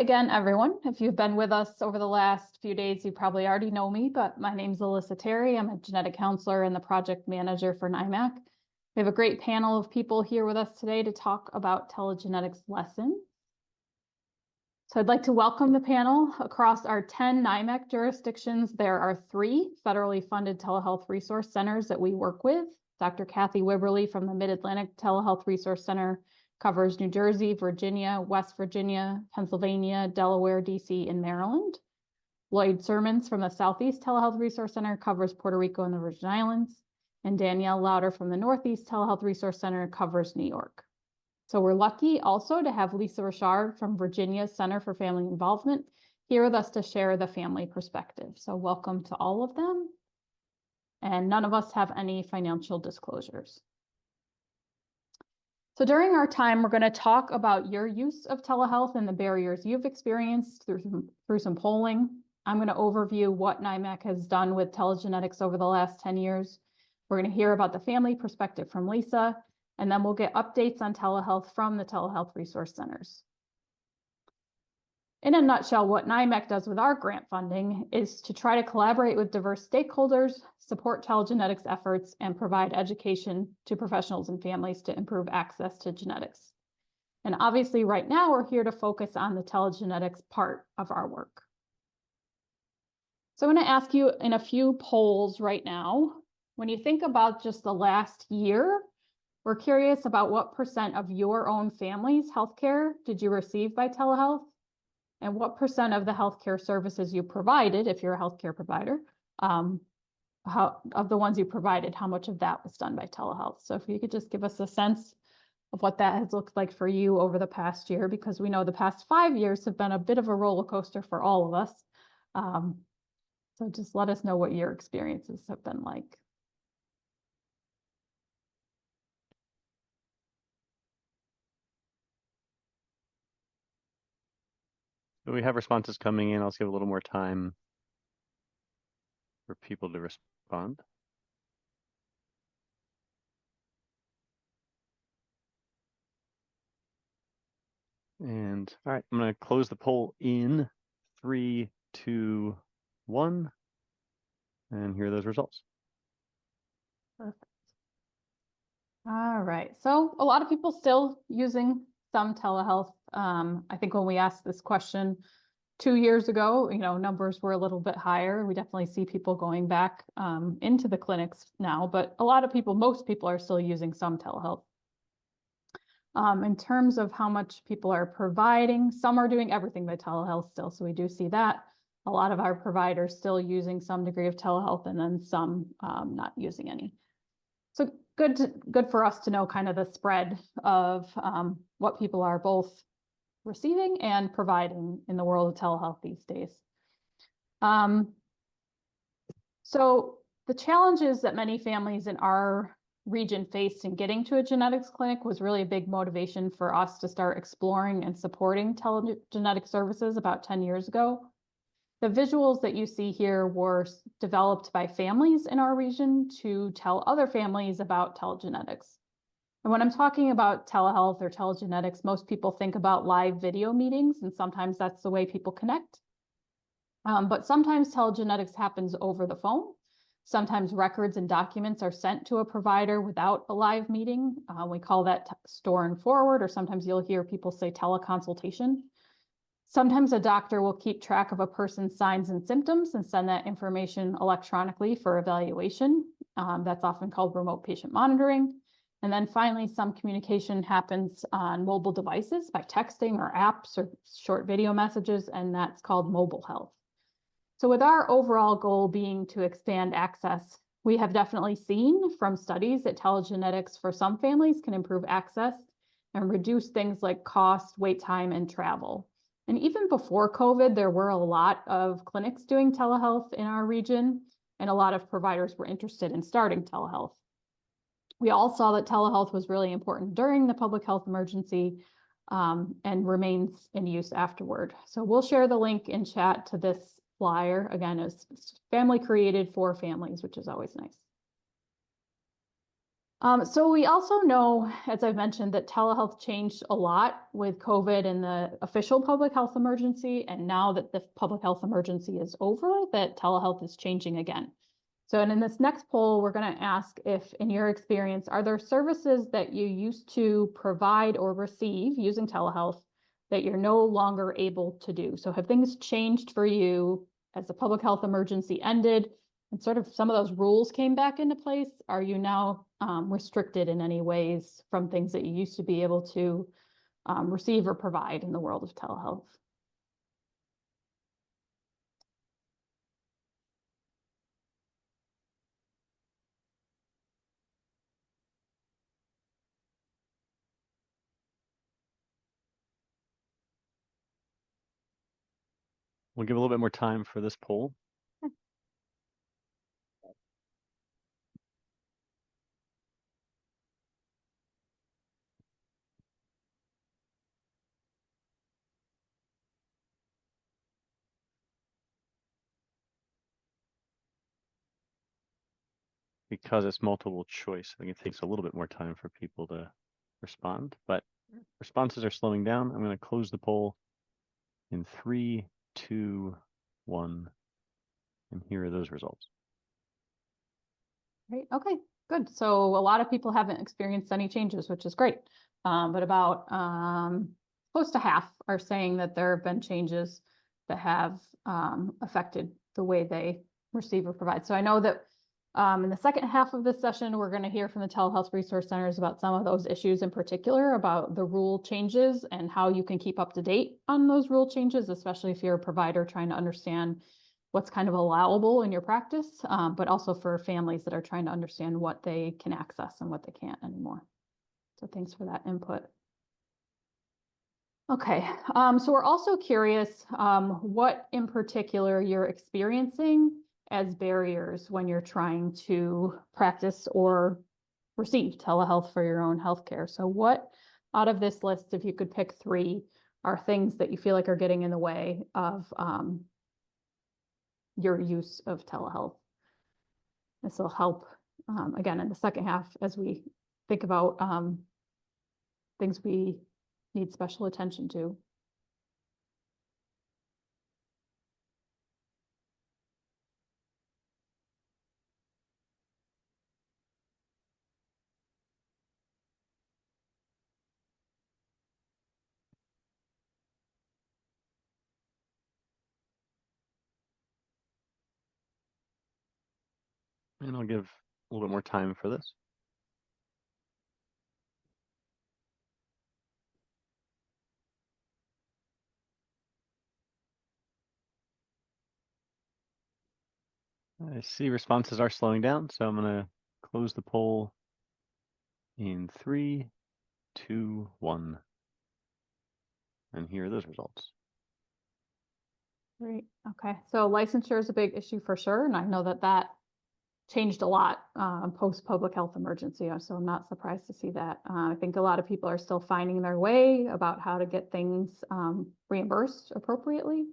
again, everyone. If you've been with us over the last few days, you probably already know me, but my name's Alissa Terry. I'm a genetic counselor and the project manager for NYMAC. We have a great panel of people here with us today to talk about telegenetics lessons. So I'd like to welcome the panel. Across our 10 NYMAC jurisdictions, there are 3 federally funded telehealth resource centers that we work with. Dr. Kathy Wibberly from the Mid-Atlantic Telehealth Resource Center covers New Jersey, Virginia, West Virginia, Pennsylvania, Delaware, DC, and Maryland. Lloyd Sirmons from the Southeast Telehealth Resource Center covers Puerto Rico and the Virgin Islands. And Danielle Louder from the Northeast Telehealth Resource Center covers New York. So we're lucky also to have Lisa Richard from Virginia's Center for Family Involvement here with us to share the family perspective. So welcome to all of them. And none of us have any financial disclosures. So during our time, we're going to talk about your use of telehealth and the barriers you've experienced through some polling. I'm going to overview what NYMAC has done with telegenetics over the last 10 years. We're going to hear about the family perspective from Lisa, and then we'll get updates on telehealth from the telehealth resource centers. In a nutshell, what NYMAC does with our grant funding is to try to collaborate with diverse stakeholders, support telegenetics efforts, and provide education to professionals and families to improve access to genetics. And obviously, right now, we're here to focus on the telegenetics part of our work. So I'm going to ask you in a few polls right now, when you think about just the last year, we're curious about what % of your own family's healthcare did you receive by telehealth? And what % of the healthcare services you provided, if you're a healthcare provider, of the ones you provided, how much of that was done by telehealth? So if you could just give us a sense of what that has looked like for you over the past year, because we know the past 5 years have been a bit of a roller coaster for all of us. So just let us know what your experiences have been like. We have responses coming in. I'll just give a little more time for people to respond. And all right, I'm going to close the poll in 3, 2, 1. And here are those results. Perfect. All right. So a lot of people still using some telehealth. I think when we asked this question 2 years ago, numbers were a little bit higher. We definitely see people going back into the clinics now, but a lot of people, most people are still using some telehealth. In terms of how much people are providing, some are doing everything by telehealth still. So we do see that. A lot of our providers still using some degree of telehealth and then some not using any. So good for us to know kind of the spread of what people are both receiving and providing in the world of telehealth these days. So the challenges that many families in our region faced in getting to a genetics clinic was really a big motivation for us to start exploring and supporting telegenetic services about 10 years ago. The visuals that you see here were developed by families in our region to tell other families about telegenetics. And when I'm talking about telehealth or telegenetics, most people think about live video meetings, and sometimes that's the way people connect. But sometimes telegenetics happens over the phone. Sometimes records and documents are sent to a provider without a live meeting. We call that store and forward, or sometimes you'll hear people say teleconsultation. Sometimes a doctor will keep track of a person's signs and symptoms and send that information electronically for evaluation. That's often called remote patient monitoring. And then finally, some communication happens on mobile devices by texting or apps or short video messages, and that's called mobile health. So with our overall goal being to expand access, we have definitely seen from studies that telegenetics for some families can improve access and reduce things like cost, wait time, and travel. And even before COVID, there were a lot of clinics doing telehealth in our region, and a lot of providers were interested in starting telehealth. We all saw that telehealth was really important during the public health emergency and remains in use afterward. So we'll share the link in chat to this flyer. Again, it's family created for families, which is always nice. So we also know, as I've mentioned, that telehealth changed a lot with COVID and the official public health emergency. And now that the public health emergency is over, that telehealth is changing again. So, and in this next poll, we're going to ask if, in your experience, are there services that you used to provide or receive using telehealth that you're no longer able to do? So have things changed for you as the public health emergency ended and sort of some of those rules came back into place? Are you now restricted in any ways from things that you used to be able to receive or provide in the world of telehealth? We'll give a little bit more time for this poll. Because it's multiple choice, I think it takes a little bit more time for people to respond, but responses are slowing down. I'm going to close the poll in 3, 2, 1, and here are those results. Great. Okay, good. So a lot of people haven't experienced any changes, which is great. But about close to half are saying that there have been changes that have affected the way they receive or provide. So I know that in the second half of this session, we're going to hear from the telehealth resource centers about some of those issues in particular, about the rule changes and how you can keep up to date on those rule changes, especially if you're a provider trying to understand what's kind of allowable in your practice, but also for families that are trying to understand what they can access and what they can't anymore. So thanks for that input. Okay, so we're also curious what in particular you're experiencing as barriers when you're trying to practice or receive telehealth for your own healthcare. So what out of this list, if you could pick 3, are things that you feel like are getting in the way of your use of telehealth? This will help, again, in the second half as we think about things we need special attention to. And I'll give a little bit more time for this. I see responses are slowing down, so I'm going to close the poll in 3, 2, 1. And here are those results. Great. Okay. So licensure is a big issue for sure. And I know that that changed a lot post public health emergency. So I'm not surprised to see that. I think a lot of people are still finding their way about how to get things reimbursed appropriately.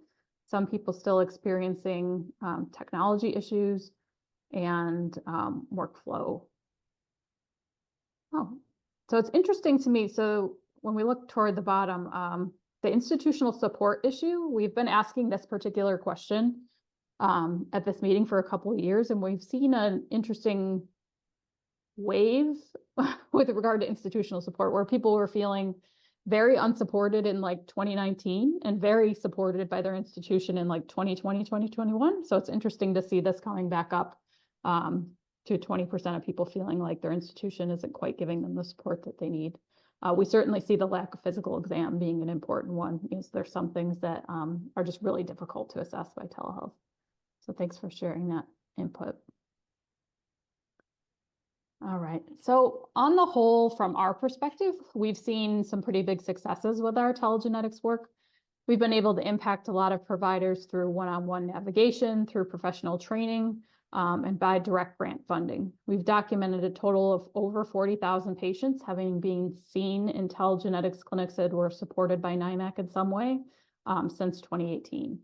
Some people still experiencing technology issues and workflow. Oh, so it's interesting to me. So when we look toward the bottom, the institutional support issue, we've been asking this particular question at this meeting for a couple of years, and we've seen an interesting wave with regard to institutional support where people were feeling very unsupported in like 2019 and very supported by their institution in like 2020, 2021. So it's interesting to see this coming back up to 20% of people feeling like their institution isn't quite giving them the support that they need. We certainly see the lack of physical exam being an important one. There's some things that are just really difficult to assess by telehealth. So thanks for sharing that input. All right. So on the whole, from our perspective, we've seen some pretty big successes with our telegenetics work. We've been able to impact a lot of providers through one-on-one navigation, through professional training, and by direct grant funding. We've documented a total of over 40,000 patients having been seen in telegenetics clinics that were supported by NYMAC in some way since 2018.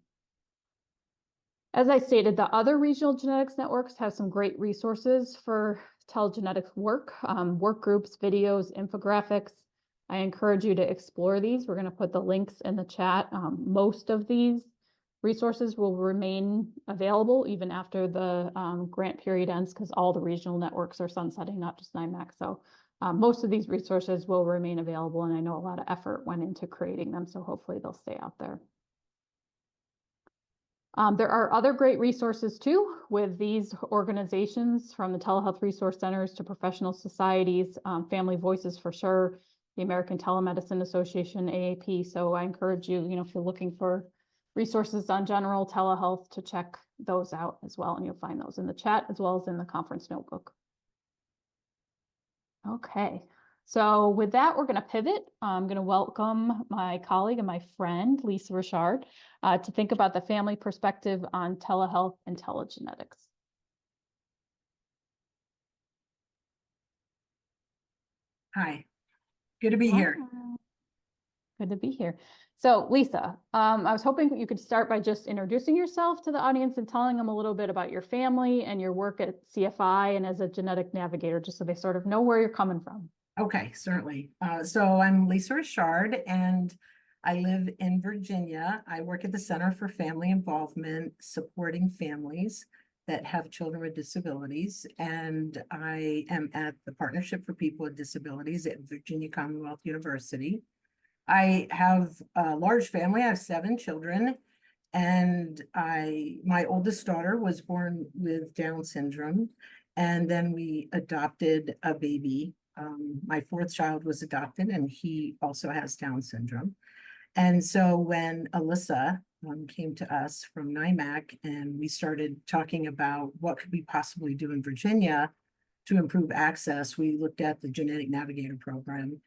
As I stated, the other regional genetics networks have some great resources for telegenetics work, work groups, videos, infographics. I encourage you to explore these. We're going to put the links in the chat. Most of these resources will remain available even after the grant period ends, because all the regional networks are sunsetting, not just NYMAC. So most of these resources will remain available, and I know a lot of effort went into creating them, so hopefully they'll stay out there. There are other great resources too with these organizations, from the telehealth resource centers to professional societies, Family Voices for sure, the American Telemedicine Association, AAP. So I encourage you, if you're looking for resources on general telehealth, to check those out as well. And you'll find those in the chat as well as in the conference notebook. Okay. So with that, we're going to pivot. I'm going to welcome my colleague and my friend, Lisa Richard, to think about the family perspective on telehealth and telegenetics. Hi, good to be here. Good to be here. So Lisa, I was hoping you could start by just introducing yourself to the audience and telling them a little bit about your family and your work at CFI and as a genetic navigator, just so they sort of know where you're coming from. Okay, certainly. So I'm Lisa Richard, and I live in Virginia. I work at the Center for Family Involvement, supporting families that have children with disabilities. And I am at the Partnership for People with Disabilities at Virginia Commonwealth University. I have a large family. I have 7 children, and my oldest daughter was born with Down syndrome, and then we adopted a baby. My 4th child was adopted, and he also has Down syndrome. And so when Alissa came to us from NYMAC, and we started talking about what could we possibly do in Virginia to improve access, we looked at the Genetic Navigator program,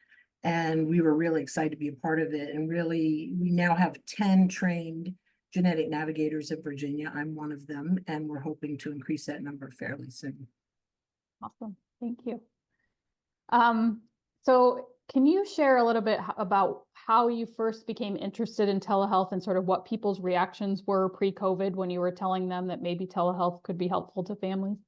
and we were really excited to be a part of it. And really, we now have 10 trained genetic navigators in Virginia. I'm one of them, and we're hoping to increase that number fairly soon. Awesome, thank you. So can you share a little bit about how you first became interested in telehealth and sort of what people's reactions were pre-COVID when you were telling them that maybe telehealth could be helpful to families?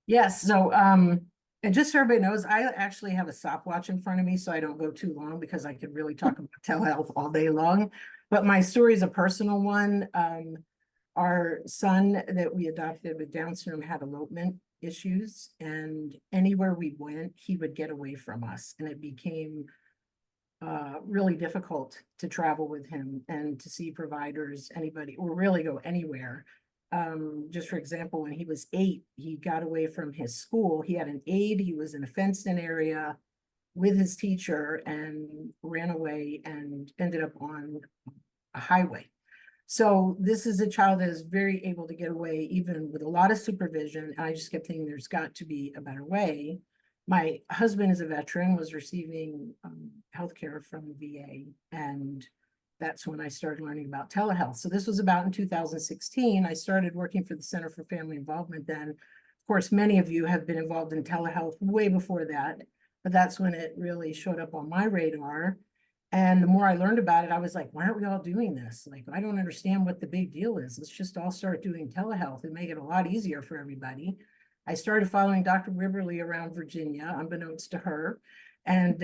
Yes, so and just so everybody knows, I actually have a stopwatch in front of me, so I don't go too long, because I could really talk about telehealth all day long. But my story is a personal one. Our son that we adopted with Down syndrome had elopement issues, and anywhere we went, he would get away from us, and it became really difficult to travel with him and to see providers, anybody, or really go anywhere. Just for example, when he was 8, he got away from his school. He had an aide. He was in a fenced-in area with his teacher and ran away and ended up on a highway. So this is a child that is very able to get away, even with a lot of supervision. And I just kept thinking there's got to be a better way. My husband is a veteran, was receiving healthcare from the VA, and that's when I started learning about telehealth. So this was about in 2016. I started working for the Center for Family Involvement then. Of course, many of you have been involved in telehealth way before that, but that's when it really showed up on my radar. And the more I learned about it, I was like, why aren't we all doing this? Like, I don't understand what the big deal is. Let's just all start doing telehealth and make it a lot easier for everybody. I started following Dr. Wibberly around Virginia, unbeknownst to her. And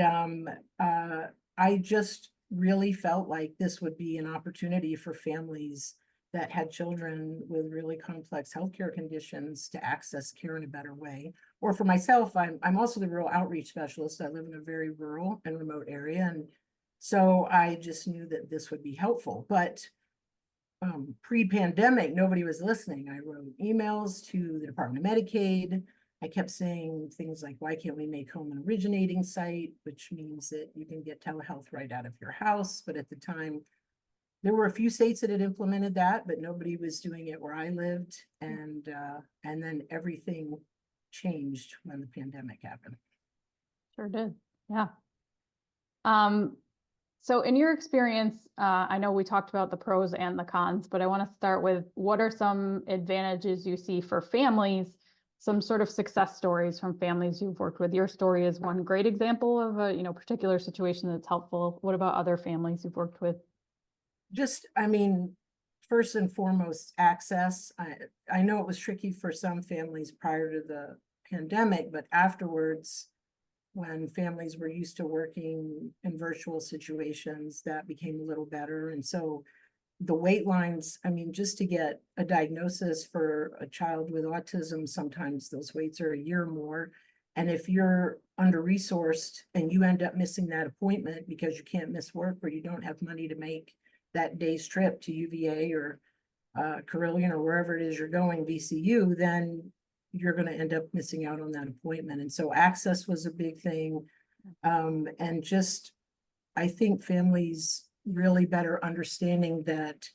I just really felt like this would be an opportunity for families that had children with really complex healthcare conditions to access care in a better way. Or for myself, I'm also the rural outreach specialist. I live in a very rural and remote area, and so I just knew that this would be helpful. But pre-pandemic, nobody was listening. I wrote emails to the Department of Medicaid. I kept saying things like, why can't we make home an originating site, which means that you can get telehealth right out of your house. But at the time, there were a few states that had implemented that, but nobody was doing it where I lived. And then everything changed when the pandemic happened. Sure did, yeah. So in your experience, I know we talked about the pros and the cons, but I want to start with, what are some advantages you see for families, some sort of success stories from families you've worked with? Your story is one great example of a particular situation that's helpful. What about other families you've worked with? Just, I mean, first and foremost, access. I know it was tricky for some families prior to the pandemic, but afterwards, when families were used to working in virtual situations, that became a little better. And so the wait lines, I mean, just to get a diagnosis for a child with autism, sometimes those waits are a year or more. And if you're under-resourced and you end up missing that appointment because you can't miss work or you don't have money to make that day's trip to UVA or Carilion or wherever it is you're going, VCU, then you're going to end up missing out on that appointment. And so access was a big thing. And just, I think families really better understanding that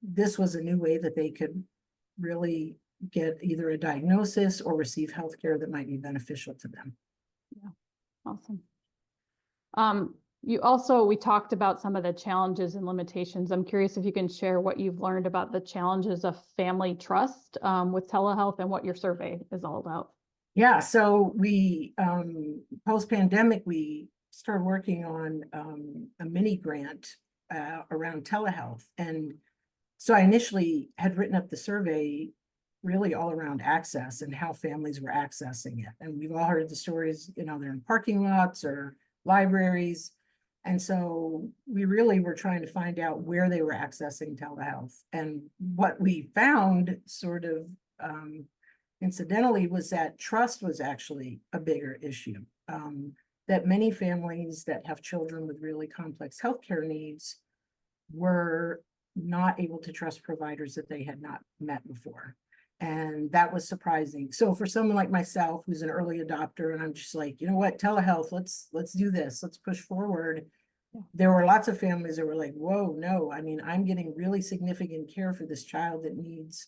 this was a new way that they could really get either a diagnosis or receive healthcare that might be beneficial to them. Yeah, awesome. We talked about some of the challenges and limitations. I'm curious if you can share what you've learned about the challenges of family trust with telehealth and what your survey is all about. Yeah, so we, post-pandemic, we started working on a mini grant around telehealth. And so I initially had written up the survey really all around access and how families were accessing it. And we've all heard the stories, you know, they're in parking lots or libraries. And so we really were trying to find out where they were accessing telehealth. And what we found sort of incidentally was that trust was actually a bigger issue. That many families that have children with really complex healthcare needs were not able to trust providers that they had not met before. And that was surprising. So for someone like myself, who's an early adopter, and I'm just like, you know what, telehealth, let's do this, let's push forward. Yeah. There were lots of families that were like, whoa, no, I mean, I'm getting really significant care for this child that needs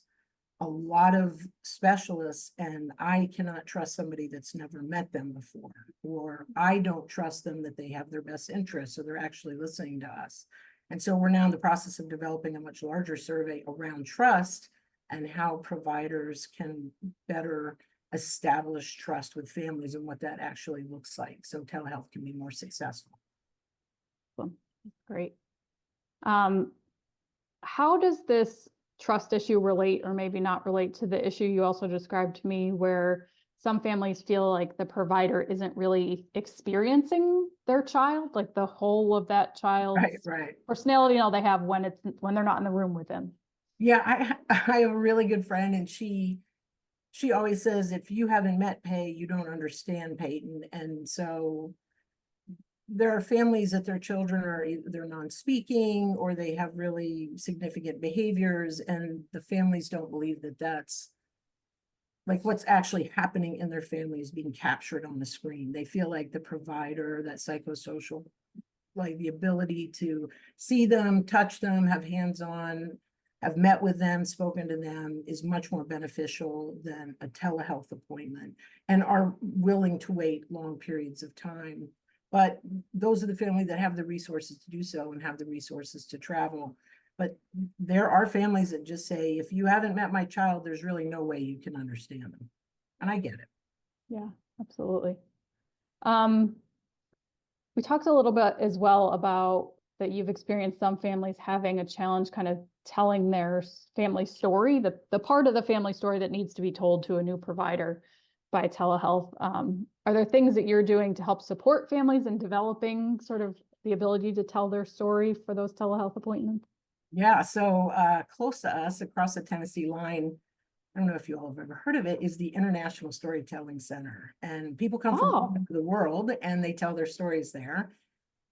a lot of specialists, and I cannot trust somebody that's never met them before, or I don't trust them that they have their best interests, so they're actually listening to us. And so we're now in the process of developing a much larger survey around trust and how providers can better establish trust with families and what that actually looks like, so telehealth can be more successful. Great. How does this trust issue relate, or maybe not relate, to the issue you also described to me, where some families feel like the provider isn't really experiencing their child, like the whole of that child's personality, you know, they have when they're not in the room with them? Yeah, I have a really good friend, and she always says, if you haven't met Pay, you don't understand Peyton. And so there are families that their children are either non-speaking or they have really significant behaviors, and the families don't believe that that's like what's actually happening in their family is being captured on the screen. They feel like the provider, that psychosocial, like the ability to see them, touch them, have hands-on, have met with them, spoken to them, is much more beneficial than a telehealth appointment, and are willing to wait long periods of time. But those are the families that have the resources to do so and have the resources to travel. But there are families that just say, if you haven't met my child, there's really no way you can understand them. And I get it. Yeah, absolutely. We talked a little bit as well about that you've experienced some families having a challenge kind of telling their family story, the part of the family story that needs to be told to a new provider by telehealth. Are there things that you're doing to help support families in developing sort of the ability to tell their story for those telehealth appointments? Yeah, so close to us across the Tennessee line, I don't know if you all have ever heard of it, is the International Storytelling Center. And people come from all over the world and they tell their stories there.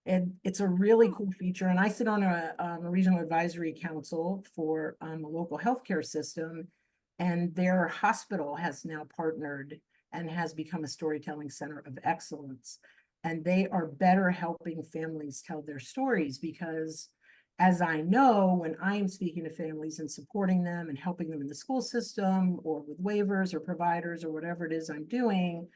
And it's a really cool feature. And I sit on a regional advisory council for a local healthcare system, and their hospital has now partnered and has become a storytelling center of excellence. And they are better helping families tell their stories, because as I know, when I am speaking to families and supporting them and helping them in the school system or with waivers or providers or whatever it is I'm doing,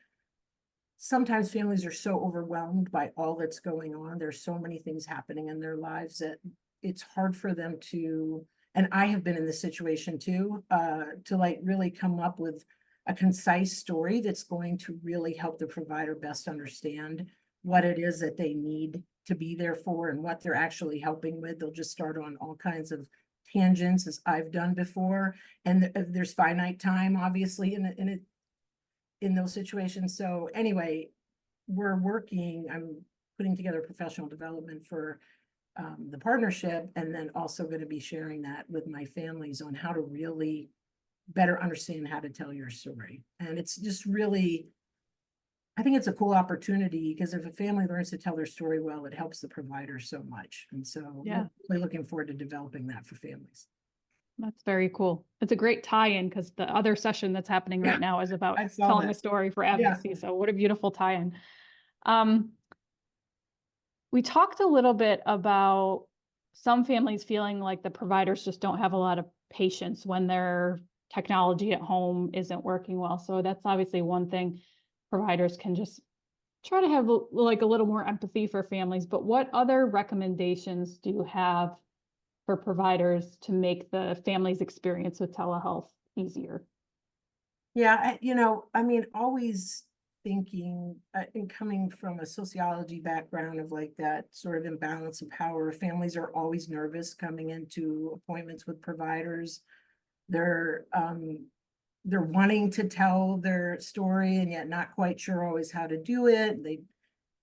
sometimes families are so overwhelmed by all that's going on. There's so many things happening in their lives that it's hard for them to, and I have been in this situation too, to like really come up with a concise story that's going to really help the provider best understand what it is that they need to be there for and what they're actually helping with. They'll just start on all kinds of tangents as I've done before. And there's finite time, obviously, in those situations. So anyway, I'm putting together professional development for the partnership, and then also going to be sharing that with my families on how to really better understand how to tell your story. And it's just really, I think it's a cool opportunity, because if a family learns to tell their story well, it helps the provider so much. And so Yeah. I'm really looking forward to developing that for families. That's very cool. It's a great tie-in because the other session that's happening right now is about I saw telling that. a story for advocacy. So what a beautiful tie-in. We talked a little bit about some families feeling like the providers just don't have a lot of patience when their technology at home isn't working well. So that's obviously one thing providers can just try to have like a little more empathy for families. But what other recommendations do you have for providers to make the family's experience with telehealth easier? Yeah, I mean, always thinking and coming from a sociology background of like that sort of imbalance of power, families are always nervous coming into appointments with providers. They're wanting to tell their story and yet not quite sure always how to do it.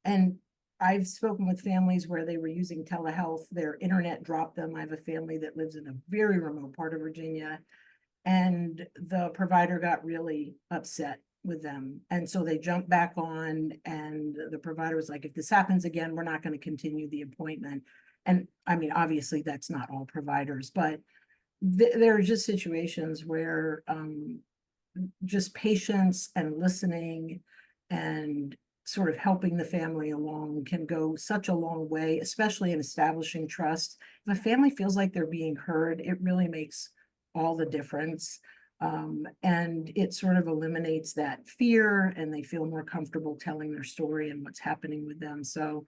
And I've spoken with families where they were using telehealth, their internet dropped them. I have a family that lives in a very remote part of Virginia, and the provider got really upset with them. And so they jumped back on, and the provider was like, if this happens again, we're not going to continue the appointment. And I mean, obviously that's not all providers, but there are just situations where just patience and listening and sort of helping the family along can go such a long way, especially in establishing trust. If a family feels like they're being heard, it really makes all the difference. And it sort of eliminates that fear, and they feel more comfortable telling their story and what's happening with them. So,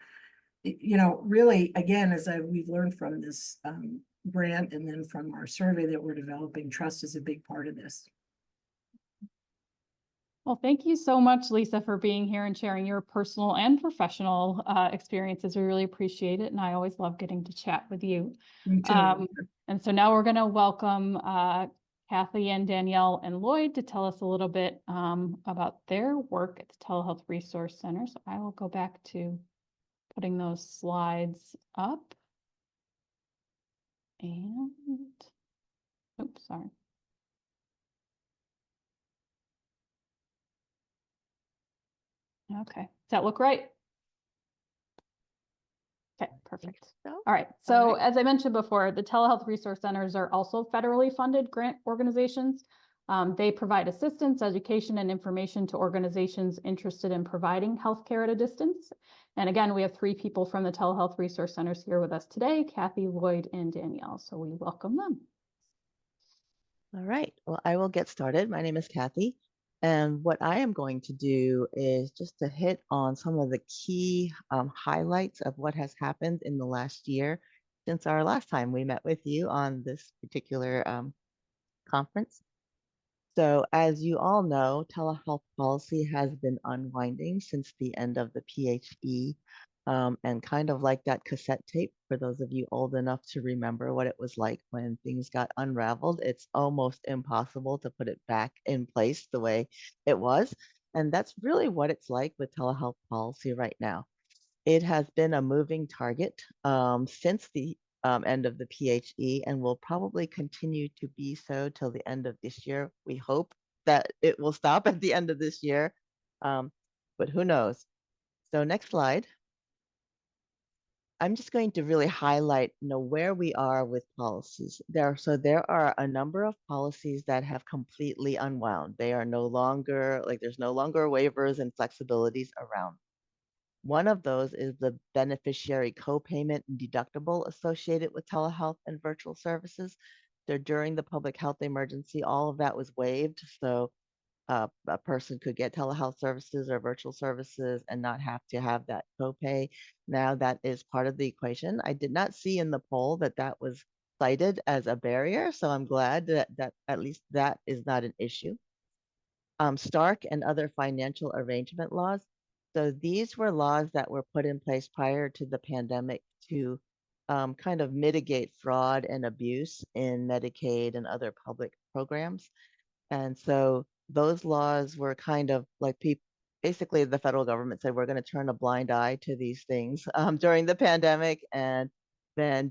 really, again, we've learned from this grant and then from our survey that we're developing, trust is a big part of this. Well, thank you so much, Lisa, for being here and sharing your personal and professional experiences. We really appreciate it. And I always love getting to chat with you. Me too. And so now we're going to welcome Kathy and Danielle and Lloyd to tell us a little bit about their work at the Telehealth Resource Center. So I will go back to putting those slides up. And, oops, sorry. Okay, does that look right? Okay, perfect. So. All right. So as I mentioned before, the telehealth resource centers are also federally funded grant organizations. They provide assistance, education, and information to organizations interested in providing healthcare at a distance. And again, we have 3 people from the telehealth resource centers here with us today, Kathy, Lloyd, and Danielle. So we welcome them. All right. Well, I will get started. My name is Kathy. And what I am going to do is just to hit on some of the key highlights of what has happened in the last year since our last time we met with you on this particular conference. So as you all know, telehealth policy has been unwinding since the end of the PHE, and kind of like that cassette tape, for those of you old enough to remember what it was like when things got unraveled, it's almost impossible to put it back in place the way it was. And that's really what it's like with telehealth policy right now. It has been a moving target since the end of the PHE, and will probably continue to be so till the end of this year. We hope that it will stop at the end of this year, but who knows? So next slide. I'm just going to really highlight, where we are with policies. There are a number of policies that have completely unwound. They are no longer, there's no longer waivers and flexibilities around. One of those is the beneficiary co-payment and deductible associated with telehealth and virtual services. So during the public health emergency, all of that was waived. So a person could get telehealth services or virtual services and not have to have that copay. Now that is part of the equation. I did not see in the poll that that was cited as a barrier, so I'm glad that at least that is not an issue. Stark and other financial arrangement laws. So these were laws that were put in place prior to the pandemic to kind of mitigate fraud and abuse in Medicaid and other public programs. And so those laws were kind of like basically the federal government said, we're going to turn a blind eye to these things during the pandemic. And then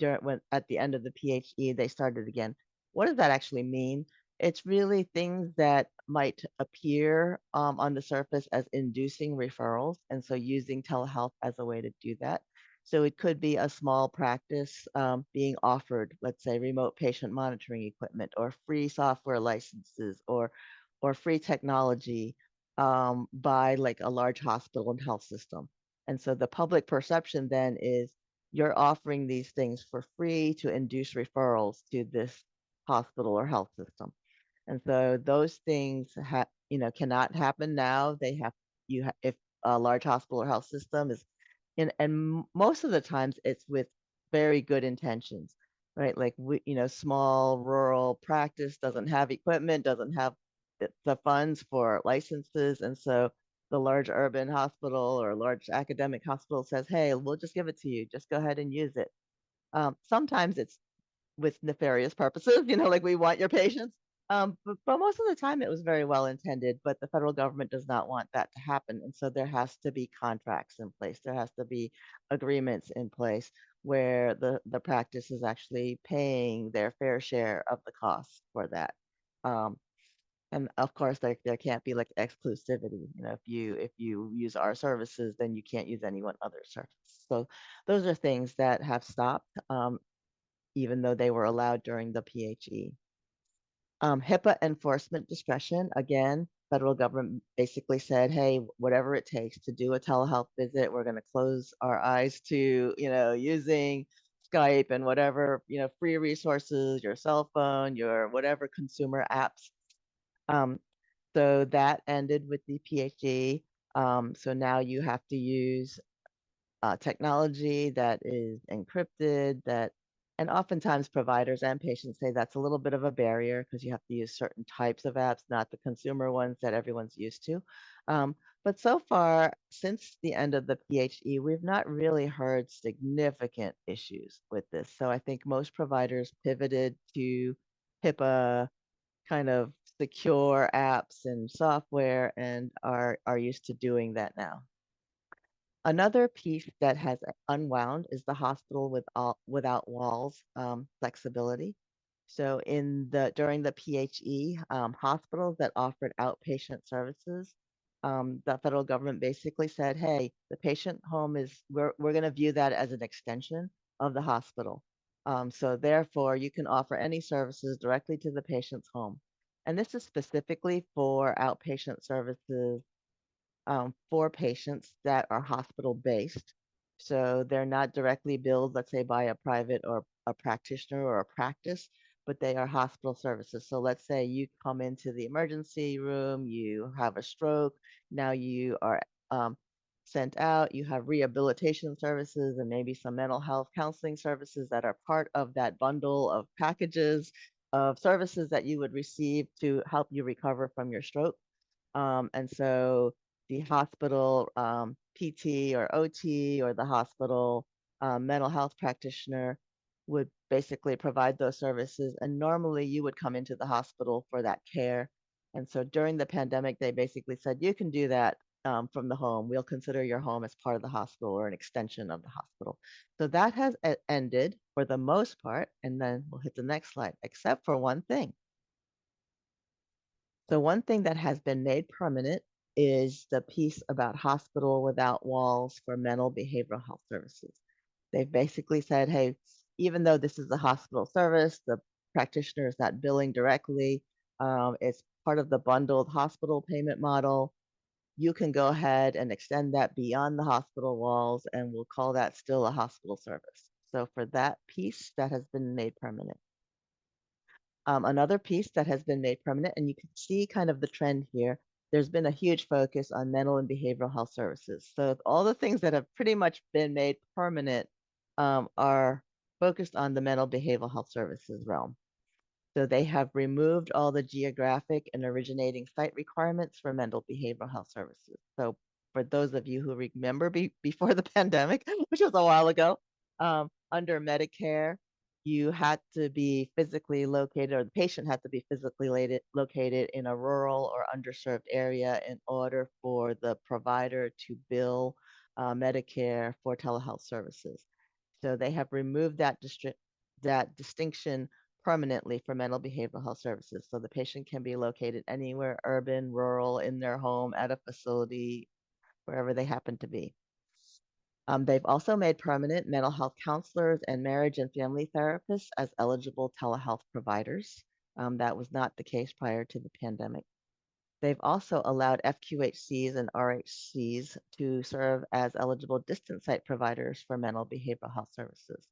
at the end of the PHE, they started again. What does that actually mean? It's really things that might appear on the surface as inducing referrals. And so using telehealth as a way to do that. So it could be a small practice being offered, let's say, remote patient monitoring equipment or free software licenses or free technology by like a large hospital and health system. And so the public perception then is you're offering these things for free to induce referrals to this hospital or health system. And so those things cannot happen now. They have if a large hospital or health system is and most of the times it's with very good intentions, right? Like small rural practice doesn't have equipment, doesn't have the funds for licenses, and so the large urban hospital or large academic hospital says, "Hey, we'll just give it to you. Just go ahead and use it." Sometimes it's with nefarious purposes, like we want your patients. But most of the time it was very well intended, but the federal government does not want that to happen. And so there has to be contracts in place. There has to be agreements in place where the practice is actually paying their fair share of the costs for that. And of course, there can't be like exclusivity. If you use our services, then you can't use anyone other's service. So those are things that have stopped, even though they were allowed during the PHE. HIPAA enforcement discretion, again, federal government basically said, hey, whatever it takes to do a telehealth visit, we're going to close our eyes to, using Skype and whatever, free resources, your cell phone, your whatever consumer apps. So that ended with the PHE. So now you have to use technology that is encrypted, and oftentimes providers and patients say that's a little bit of a barrier because you have to use certain types of apps, not the consumer ones that everyone's used to. But so far, since the end of the PHE, we've not really heard significant issues with this. So I think most providers pivoted to HIPAA kind of secure apps and software and are used to doing that now. Another piece that has unwound is the hospital without walls flexibility. So during the PHE, hospitals that offered outpatient services, the federal government basically said, hey, the patient home we're going to view that as an extension of the hospital. So therefore, you can offer any services directly to the patient's home. And this is specifically for outpatient services for patients that are hospital based. So they're not directly billed, let's say, by a private or a practitioner or a practice, but they are hospital services. So let's say you come into the emergency room, you have a stroke, now you are sent out, you have rehabilitation services and maybe some mental health counseling services that are part of that bundle of packages of services that you would receive to help you recover from your stroke. And so the hospital PT or OT or the hospital mental health practitioner would basically provide those services. And normally you would come into the hospital for that care. And so during the pandemic, they basically said, you can do that from the home. We'll consider your home as part of the hospital or an extension of the hospital. So that has ended for the most part. And then we'll hit the next slide, except for one thing. So one thing that has been made permanent is the piece about hospital without walls for mental behavioral health services. They've basically said, hey, even though this is a hospital service, the practitioner is not billing directly, it's part of the bundled hospital payment model. You can go ahead and extend that beyond the hospital walls, and we'll call that still a hospital service. So for that piece, that has been made permanent. Another piece that has been made permanent, and you can see kind of the trend here, there's been a huge focus on mental and behavioral health services. So all the things that have pretty much been made permanent are focused on the mental behavioral health services realm. So they have removed all the geographic and originating site requirements for mental behavioral health services. So for those of you who remember before the pandemic, which was a while ago, under Medicare, you had to be physically located, or the patient had to be physically located in a rural or underserved area in order for the provider to bill Medicare for telehealth services. So they have removed that distinction permanently for mental behavioral health services. So the patient can be located anywhere, urban, rural, in their home, at a facility, wherever they happen to be. They've also made permanent mental health counselors and marriage and family therapists as eligible telehealth providers. That was not the case prior to the pandemic. They've also allowed FQHCs and RHCs to serve as eligible distance site providers for mental behavioral health services.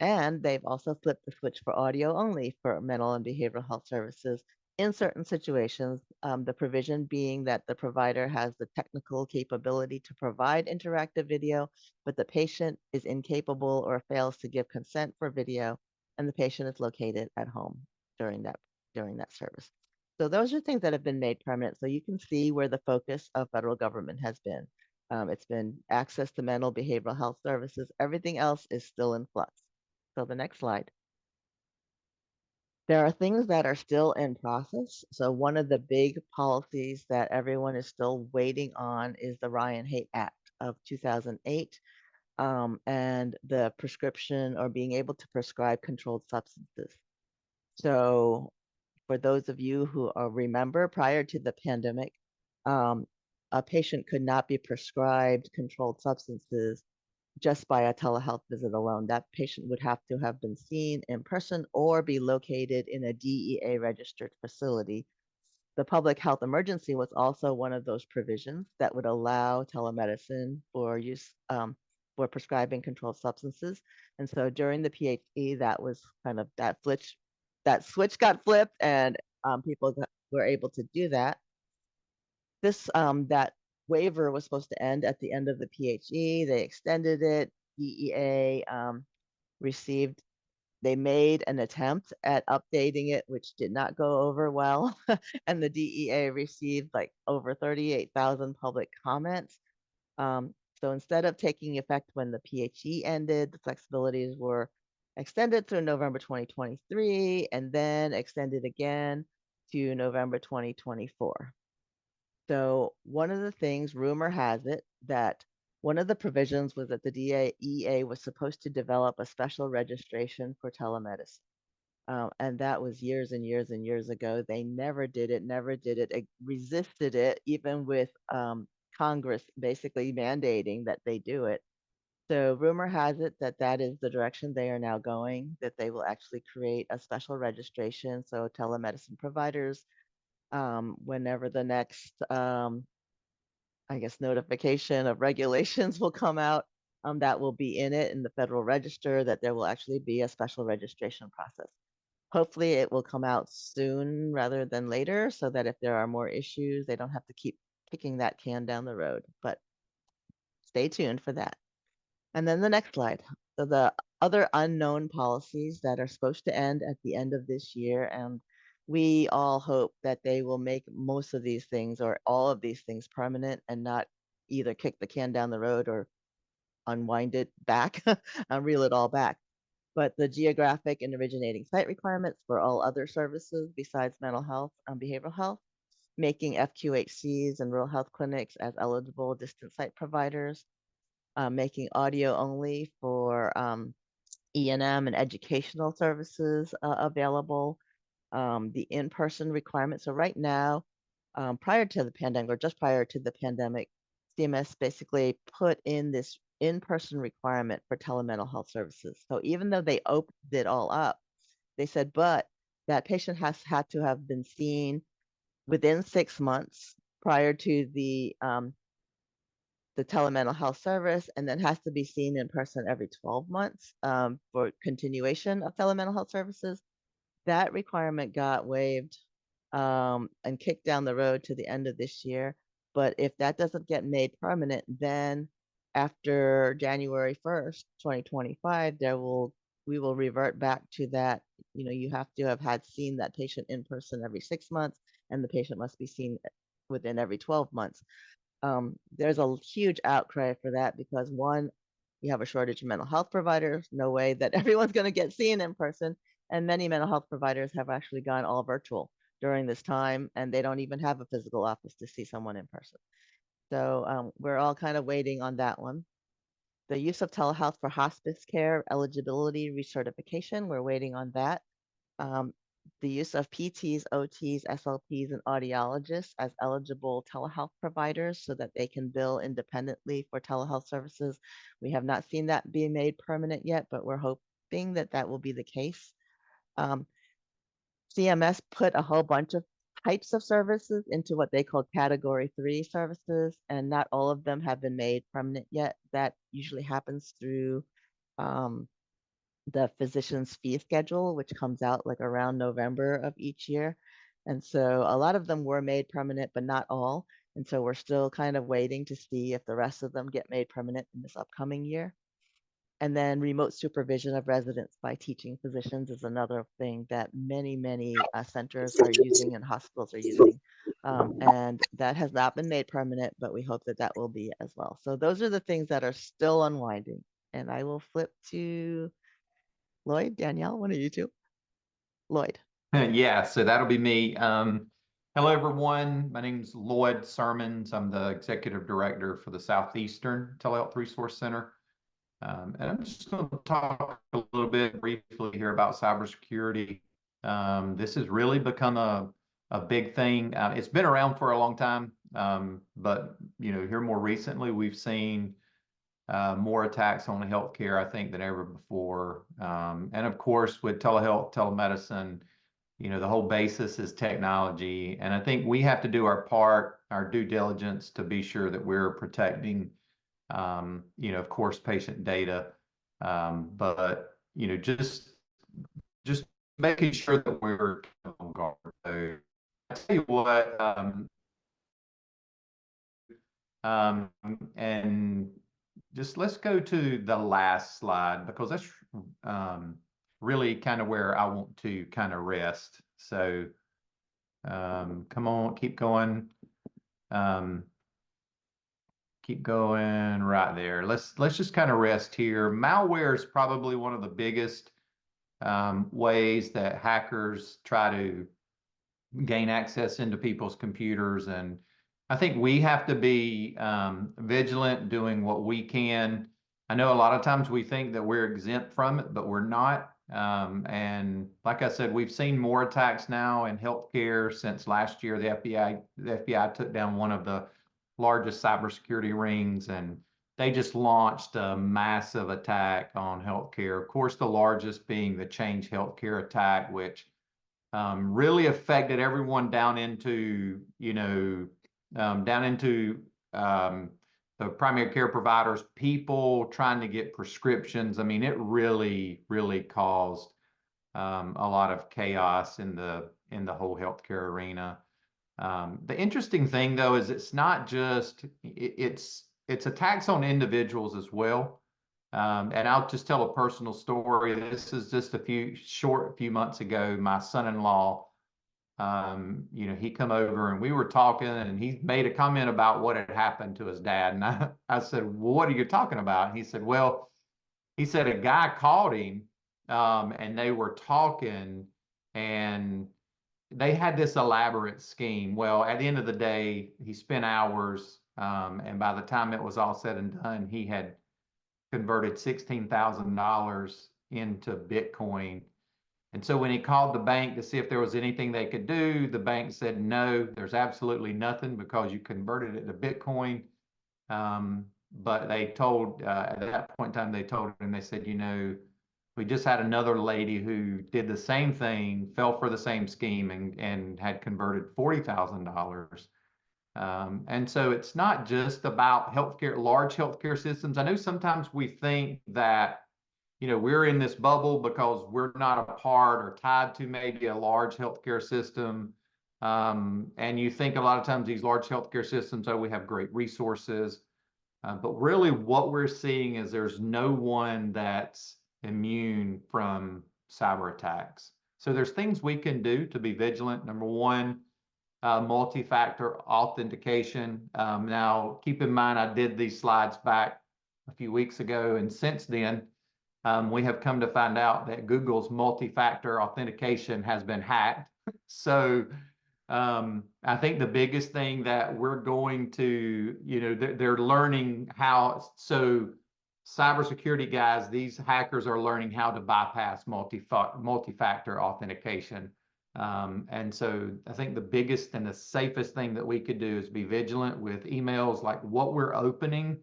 And they've also flipped the switch for audio only for mental and behavioral health services in certain situations, the provision being that the provider has the technical capability to provide interactive video, but the patient is incapable or fails to give consent for video, and the patient is located at home during that service. So those are things that have been made permanent. So you can see where the focus of federal government has been. It's been access to mental behavioral health services. Everything else is still in flux. So the next slide. There are things that are still in process. So one of the big policies that everyone is still waiting on is the Ryan Hate Act of 2008, and the prescription or being able to prescribe controlled substances. So for those of you who remember, prior to the pandemic, a patient could not be prescribed controlled substances just by a telehealth visit alone. That patient would have to have been seen in person or be located in a DEA registered facility. The public health emergency was also one of those provisions that would allow telemedicine for use for prescribing controlled substances. And so during the PHE, that was kind of that switch got flipped, and people were able to do that. That waiver was supposed to end at the end of the PHE. They extended it. DEA they made an attempt at updating it, which did not go over well. And the DEA received like over 38,000 public comments. So instead of taking effect when the PHE ended, the flexibilities were extended through November 2023 and then extended again to November 2024. So one of the things, rumor has it, that one of the provisions was that the DIA was supposed to develop a special registration for telemedicine. And that was years and years and years ago. They never did it, resisted it, even with Congress basically mandating that they do it. So rumor has it that that is the direction they are now going, that they will actually create a special registration. So telemedicine providers, whenever the next, I guess, notification of regulations will come out, that will be in it in the Federal Register, that there will actually be a special registration process. Hopefully it will come out soon rather than later, so that if there are more issues, they don't have to keep kicking that can down the road, but stay tuned for that. And then the next slide. So the other unknown policies that are supposed to end at the end of this year, and we all hope that they will make most of these things or all of these things permanent and not either kick the can down the road or unwind it back and reel it all back. But the geographic and originating site requirements for all other services besides mental health and behavioral health, making FQHCs and rural health clinics as eligible distance site providers, making audio only for E&M and educational services available, the in-person requirements. So right now, prior to the pandemic, or just prior to the pandemic, CMS basically put in this in-person requirement for telemental health services. So even though they opened it all up, they said, but that patient has had to have been seen within 6 months prior to the telemental health service, and then has to be seen in person every 12 months for continuation of telemental health services. That requirement got waived and kicked down the road to the end of this year. But if that doesn't get made permanent, then after January 1st, 2025, we will revert back to that. You know, you have to have had seen that patient in person every 6 months, and the patient must be seen within every 12 months. There's a huge outcry for that because one, We have a shortage of mental health providers. No way that everyone's going to get seen in person. And many mental health providers have actually gone all virtual during this time, and they don't even have a physical office to see someone in person. So we're all kind of waiting on that one. The use of telehealth for hospice care, eligibility, recertification, we're waiting on that. The use of PTs, OTs, SLPs, and audiologists as eligible telehealth providers so that they can bill independently for telehealth services. We have not seen that be made permanent yet, but we're hoping that that will be the case. CMS put a whole bunch of types of services into what they call Category 3 services, and not all of them have been made permanent yet. That usually happens through the physician's fee schedule, which comes out like around November of each year. And so a lot of them were made permanent, but not all. And so we're still kind of waiting to see if the rest of them get made permanent in this upcoming year. And then remote supervision of residents by teaching physicians is another thing that many centers are using and hospitals are using. And that has not been made permanent, but we hope that that will be as well. So those are the things that are still unwinding. And I will flip to Lloyd, Danielle, one of you two. Lloyd. Yeah, so that'll be me. Hello, everyone. My name is Lloyd Sirmons. I'm the Executive Director for the Southeastern Telehealth Resource Center. And I'm just going to talk a little bit briefly here about cybersecurity. This has really become a big thing. It's been around for a long time, but here more recently, we've seen more attacks on healthcare, I think, than ever before. And of course, with telehealth, telemedicine, the whole basis is technology. And I think we have to do our part, our due diligence to be sure that we're protecting, of course, patient data. But, just making sure that we're on guard. So I tell you what, and just let's go to the last slide, because that's really kind of where I want to kind of rest. So come on, keep going. Keep going right there. Let's just kind of rest here. Malware is probably one of the biggest ways that hackers try to gain access into people's computers. And I think we have to be vigilant, doing what we can. I know a lot of times we think that we're exempt from it, but we're not. And like I said, we've seen more attacks now in healthcare since last year. The FBI took down one of the largest cybersecurity rings, and they just launched a massive attack on healthcare. Of course, the largest being the Change Healthcare attack, which really affected everyone down into, the primary care providers, people trying to get prescriptions. I mean, it really, really caused a lot of chaos in the whole healthcare arena. The interesting thing, though, is it's not just it's attacks on individuals as well. And I'll just tell a personal story. This is just a few months ago. My son-in-law, he come over and we were talking, and he made a comment about what had happened to his dad. And I said, well, what are you talking about? And he said, well, a guy called him, and they were talking, and they had this elaborate scheme. Well, at the end of the day, he spent hours, and by the time it was all said and done, he had converted $16,000 into Bitcoin. And so when he called the bank to see if there was anything they could do, the bank said, no, there's absolutely nothing, because you converted it to Bitcoin. But they told, at that point in time, they told him, they said, we just had another lady who did the same thing, fell for the same scheme, and had converted $40,000. And so it's not just about healthcare, large healthcare systems. I know sometimes we think that, we're in this bubble because we're not a part or tied to maybe a large healthcare system. And you think a lot of times these large healthcare systems, we have great resources. But really what we're seeing is there's no one that's immune from cyber attacks. So there's things we can do to be vigilant. Number one, multi-factor authentication. Now, keep in mind, I did these slides back a few weeks ago. And since then, we have come to find out that Google's multi-factor authentication has been hacked. So I think the biggest thing that we're going to, they're learning how, so cybersecurity guys, these hackers are learning how to bypass multi-factor authentication. And so I think the biggest and the safest thing that we could do is be vigilant with emails, like what we're opening.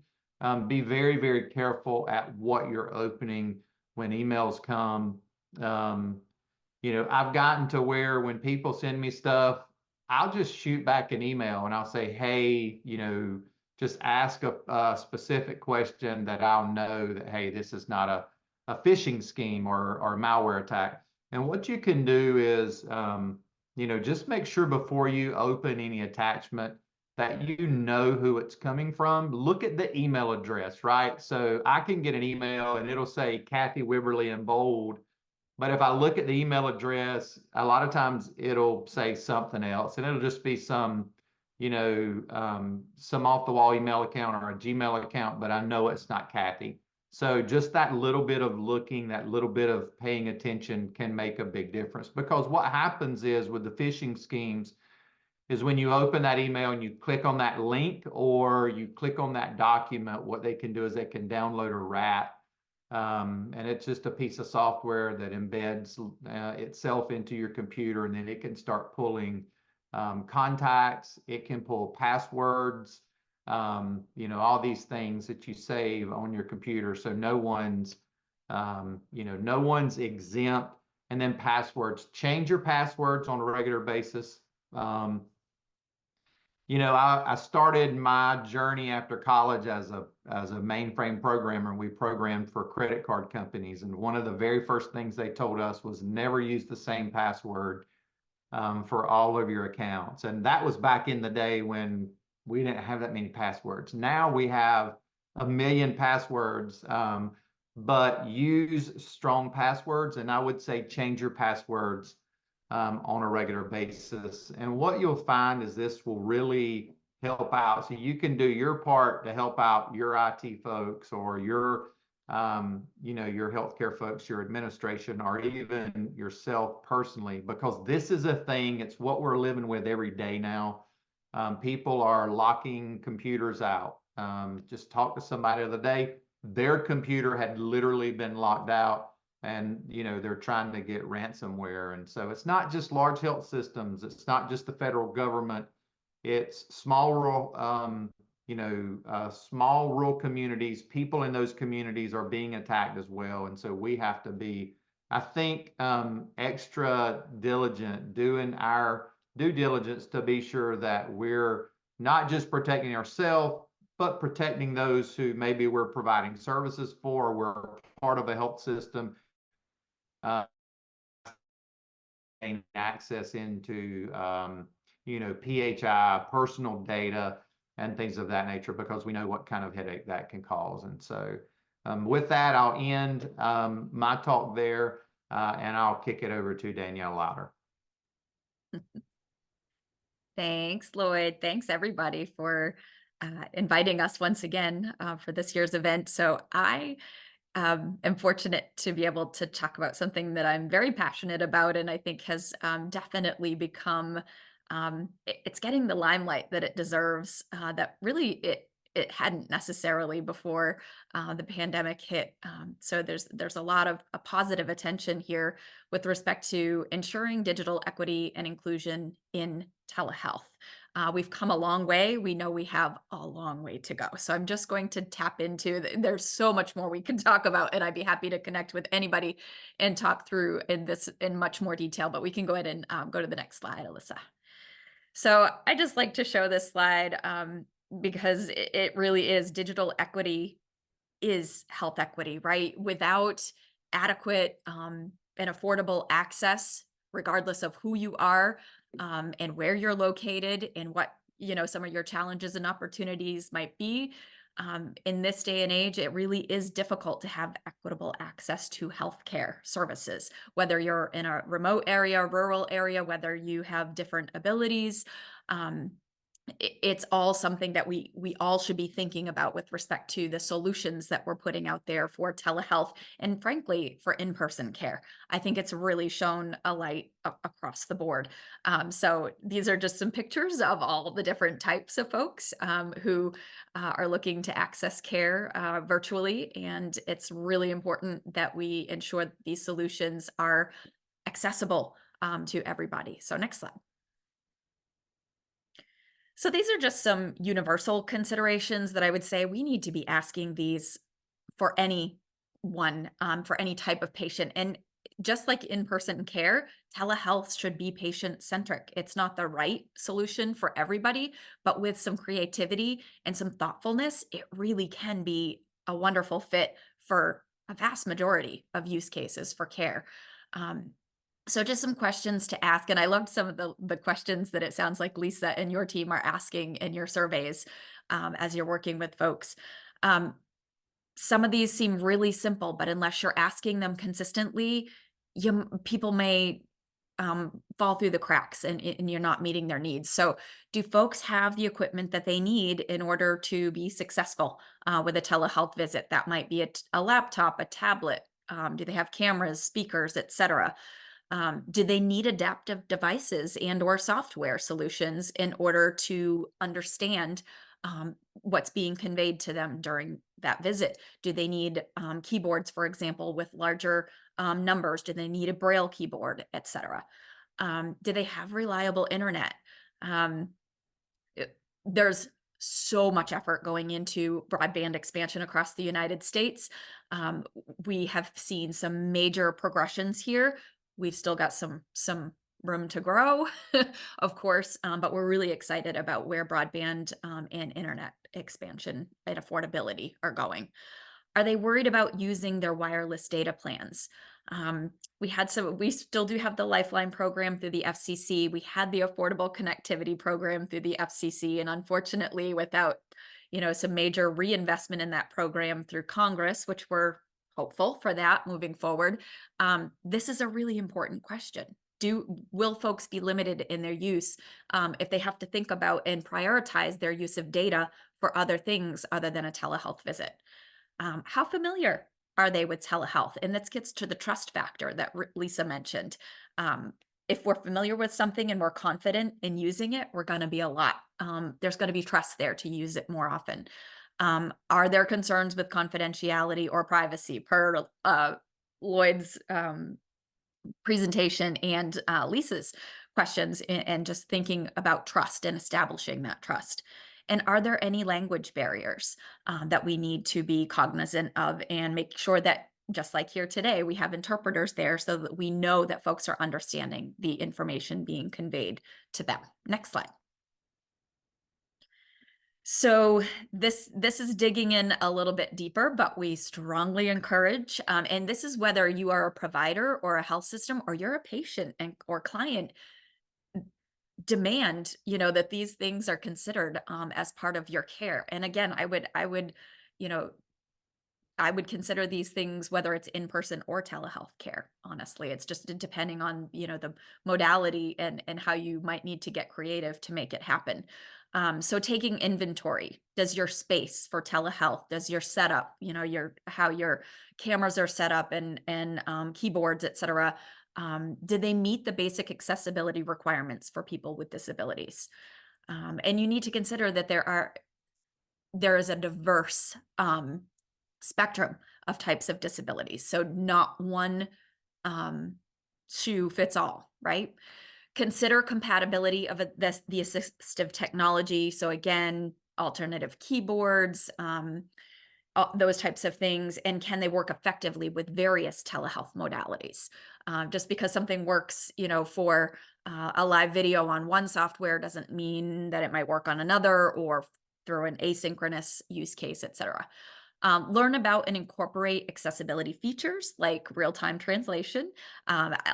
Be very, very careful at what you're opening when emails come. I've gotten to where when people send me stuff, I'll just shoot back an email and I'll say, hey, just ask a specific question that I'll know that, hey, this is not a phishing scheme or a malware attack. And what you can do is, just make sure before you open any attachment that you know who it's coming from. Look at the email address, right? So I can get an email and it'll say Kathy Wibberly in bold. But if I look at the email address, a lot of times it'll say something else, and it'll just be some off the wall email account or a Gmail account, but I know it's not Kathy. So just that little bit of looking, that little bit of paying attention can make a big difference. Because what happens is with the phishing schemes is when you open that email and you click on that link or you click on that document, what they can do is they can download a RAT. And it's just a piece of software that embeds itself into your computer, and then it can start pulling contacts. It can pull passwords, all these things that you save on your computer. So no one's exempt. And then passwords. Change your passwords on a regular basis. I started my journey after college as a mainframe programmer. We programmed for credit card companies. And one of the very first things they told us was never use the same password for all of your accounts. And that was back in the day when we didn't have that many passwords. Now we have 1 million passwords, but use strong passwords. And I would say change your passwords on a regular basis. And what you'll find is this will really help out. So you can do your part to help out your IT folks or your healthcare folks, your administration, or even yourself personally, because this is a thing. It's what we're living with every day now. People are locking computers out. Just talked to somebody the other day. Their computer had literally been locked out. And, they're trying to get ransomware. And so it's not just large health systems. It's not just the federal government. It's small rural, small rural communities. People in those communities are being attacked as well. And so we have to be, I think, extra diligent, doing our due diligence to be sure that we're not just protecting ourselves, but protecting those who maybe we're providing services for, we're part of a health system. Gain access into PHI, personal data, and things of that nature, because we know what kind of headache that can cause. And so with that, I'll end my talk there, and I'll kick it over to Danielle Louder. Thanks, Lloyd. Thanks, everybody, for inviting us once again for this year's event. So I am fortunate to be able to talk about something that I'm very passionate about, and I think has definitely become, it's getting the limelight that it deserves, that really it hadn't necessarily before the pandemic hit. So there's a lot of positive attention here with respect to ensuring digital equity and inclusion in telehealth. We've come a long way. We know we have a long way to go. So I'm just going to tap into, there's so much more we can talk about, and I'd be happy to connect with anybody and talk through this in much more detail, but we can go ahead and go to the next slide, Alissa. So I just like to show this slide because it really is, digital equity is health equity, right? Without adequate and affordable access, regardless of who you are, and where you're located and what, some of your challenges and opportunities might be. In this day and age, it really is difficult to have equitable access to healthcare services, whether you're in a remote area, rural area, whether you have different abilities. it's all something that we all should be thinking about with respect to the solutions that we're putting out there for telehealth and frankly for in-person care. I think it's really shown a light across the board. So these are just some pictures of all the different types of folks who are looking to access care virtually, and it's really important that we ensure that these solutions are accessible to everybody. So next slide. So these are just some universal considerations that I would say we need to be asking these for anyone, for any type of patient. And just like in-person care, telehealth should be patient-centric. It's not the right solution for everybody, but with some creativity and some thoughtfulness, it really can be a wonderful fit for a vast majority of use cases for care. So just some questions to ask. And I loved some of the questions that it sounds like Lisa and your team are asking in your surveys as you're working with folks. Some of these seem really simple, but unless you're asking them consistently, people may fall through the cracks and you're not meeting their needs. So do folks have the equipment that they need in order to be successful with a telehealth visit? That might be a laptop, a tablet. Do they have cameras, speakers, etc.? Do they need adaptive devices and or software solutions in order to understand what's being conveyed to them during that visit? Do they need keyboards, for example, with larger numbers? Do they need a Braille keyboard, etc.? Do they have reliable internet? There's so much effort going into broadband expansion across the United States. We have seen some major progressions here. We've still got some room to grow, of course, but we're really excited about where broadband and internet expansion and affordability are going. Are they worried about using their wireless data plans? We still do have the Lifeline program through the FCC. We had the Affordable Connectivity program through the FCC, and unfortunately, without some major reinvestment in that program through Congress, which we're hopeful for that moving forward, this is a really important question. Will folks be limited in their use if they have to think about and prioritize their use of data for other things other than a telehealth visit? How familiar are they with telehealth? And this gets to the trust factor that Lisa mentioned. If we're familiar with something and we're confident in using it, we're going to be there's going to be trust there to use it more often. Are there concerns with confidentiality or privacy per Lloyd's presentation and Lisa's questions, and just thinking about trust and establishing that trust? And are there any language barriers that we need to be cognizant of and make sure that, just like here today, we have interpreters there so that we know that folks are understanding the information being conveyed to them? Next slide. So this is digging in a little bit deeper, but we strongly encourage, and this is whether you are a provider or a health system or you're a patient or client, demand that these things are considered as part of your care. And again, I would consider these things whether it's in-person or telehealth care. Honestly, it's just depending on the modality and how you might need to get creative to make it happen. So taking inventory, does your space for telehealth, does your setup, how your cameras are set up and keyboards, etc. Do they meet the basic accessibility requirements for people with disabilities? And you need to consider that there is a diverse spectrum of types of disabilities. So not one shoe fits all, right? Consider compatibility of the assistive technology. So again, alternative keyboards, those types of things, and can they work effectively with various telehealth modalities? Just because something works, for a live video on one software doesn't mean that it might work on another, or through an asynchronous use case, etc. Learn about and incorporate accessibility features like real-time translation.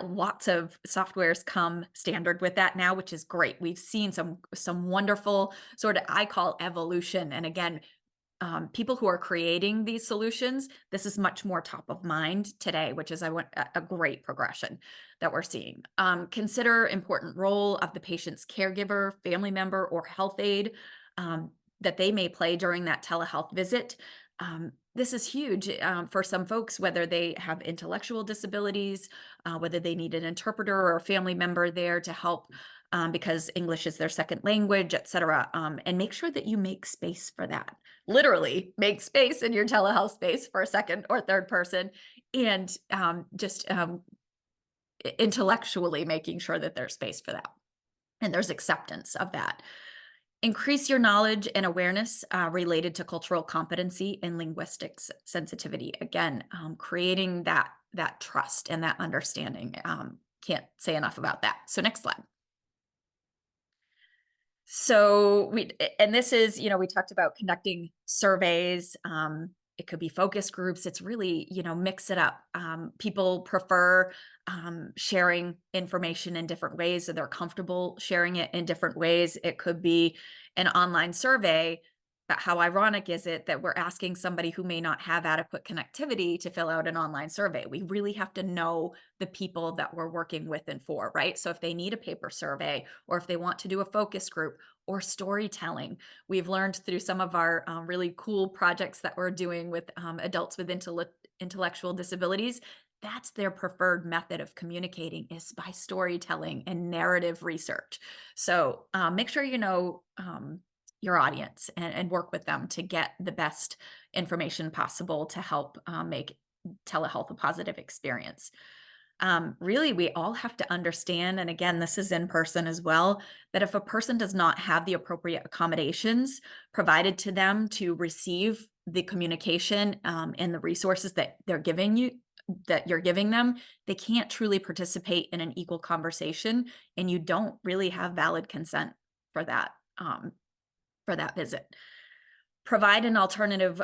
Lots of softwares come standard with that now, which is great. We've seen some wonderful sort of, I call evolution. And again, people who are creating these solutions, this is much more top of mind today, which is a great progression that we're seeing. Consider important role of the patient's caregiver, family member, or health aide that they may play during that telehealth visit. This is huge for some folks, whether they have intellectual disabilities, whether they need an interpreter or a family member there to help because English is their second language, et cetera. And make sure that you make space for that. Literally make space in your telehealth space for a second or third person, and intellectually making sure that there's space for that and there's acceptance of that. Increase your knowledge and awareness related to cultural competency and linguistics sensitivity. Again, creating that trust and that understanding. Can't say enough about that. So next slide. So this is, we talked about conducting surveys. It could be focus groups. It's really, mix it up. People prefer sharing information in different ways, so they're comfortable sharing it in different ways. It could be an online survey, but how ironic is it that we're asking somebody who may not have adequate connectivity to fill out an online survey? We really have to know the people that we're working with and for, right? So if they need a paper survey, or if they want to do a focus group or storytelling, we've learned through some of our really cool projects that we're doing with adults with intellectual disabilities, that's their preferred method of communicating, is by storytelling and narrative research. So make sure you know your audience and work with them to get the best information possible to help make telehealth a positive experience. Really, we all have to understand, and again, this is in person as well, that if a person does not have the appropriate accommodations provided to them to receive the communication and the resources that you're giving them, they can't truly participate in an equal conversation, and you don't really have valid consent for that visit. Provide an alternative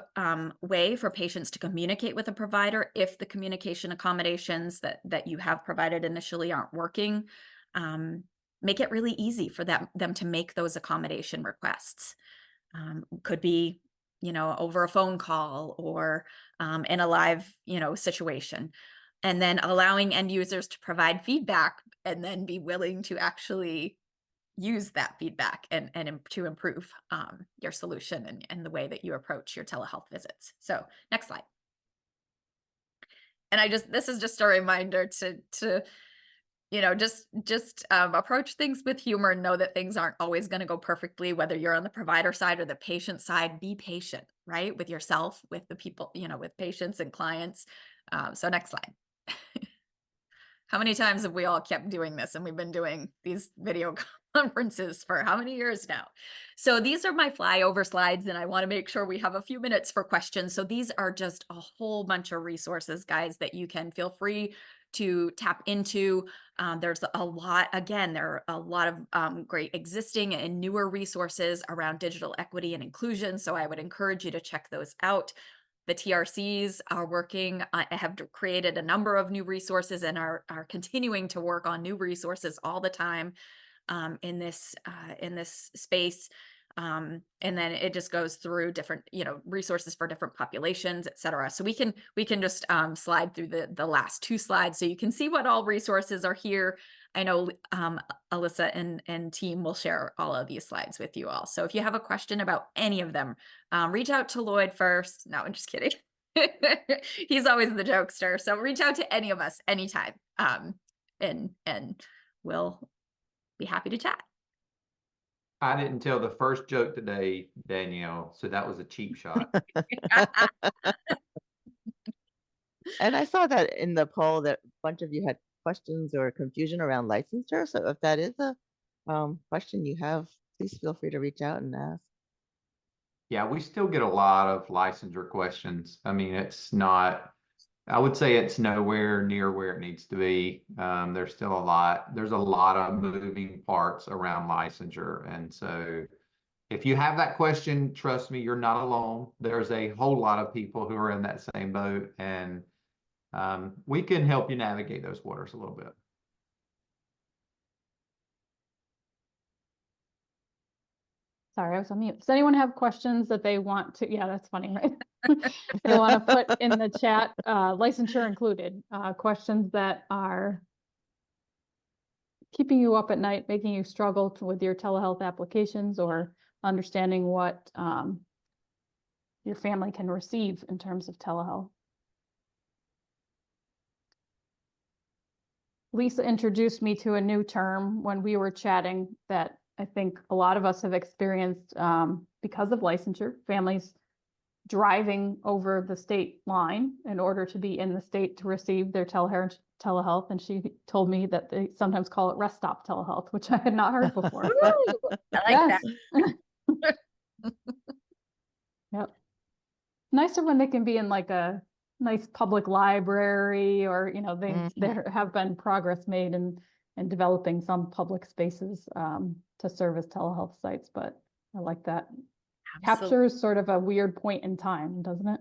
way for patients to communicate with a provider if the communication accommodations that you have provided initially aren't working. Make it really easy for them to make those accommodation requests. Could be, over a phone call or in a live, situation. And then allowing end users to provide feedback and then be willing to actually use that feedback and to improve your solution and the way that you approach your telehealth visits. So next slide. And this is just a reminder to approach things with humor and know that things aren't always going to go perfectly, whether you're on the provider side or the patient side. Be patient, right? With yourself, with the people, with patients and clients. So next slide. How many times have we all kept doing this? And we've been doing these video conferences for how many years now? So these are my flyover slides, and I want to make sure we have a few minutes for questions. So these are just a whole bunch of resources, guys, that you can feel free to tap into. There's a lot, again, there are a lot of great existing and newer resources around digital equity and inclusion. So I would encourage you to check those out. The TRCs are working, have created a number of new resources and are continuing to work on new resources all the time in this space. And then it just goes through different, resources for different populations, et cetera. So we can just slide through the last two slides so you can see what all resources are here. I know Alissa and team will share all of these slides with you all. So if you have a question about any of them, reach out to Lloyd first. No, I'm just kidding. He's always the jokester. So reach out to any of us anytime. And we'll be happy to chat. I didn't tell the first joke today, Danielle, so that was a cheap shot. And I saw that in the poll that a bunch of you had questions or confusion around licensure. So if that is a question you have, please feel free to reach out and ask. Yeah, we still get a lot of licensure questions. I mean, I would say it's nowhere near where it needs to be. There's a lot of moving parts around licensure. And so if you have that question, trust me, you're not alone. There's a whole lot of people who are in that same boat, and we can help you navigate those waters a little bit. Sorry, I was on mute. Does anyone have questions that they want to, yeah, that's funny, right? They want to put in the chat, licensure included, questions that are keeping you up at night, making you struggle with your telehealth applications, or understanding what your family can receive in terms of telehealth. Lisa introduced me to a new term when we were chatting that I think a lot of us have experienced because of licensure, families driving over the state line in order to be in the state to receive their telehealth. And she told me that they sometimes call it rest stop telehealth, which I had not heard before. Woo! I like that. Yep. Nicer when they can be in like a nice public library, or, you know, there have been progress made in developing some public spaces to serve as telehealth sites, but I like that. Absolutely. Captures sort of a weird point in time, doesn't it?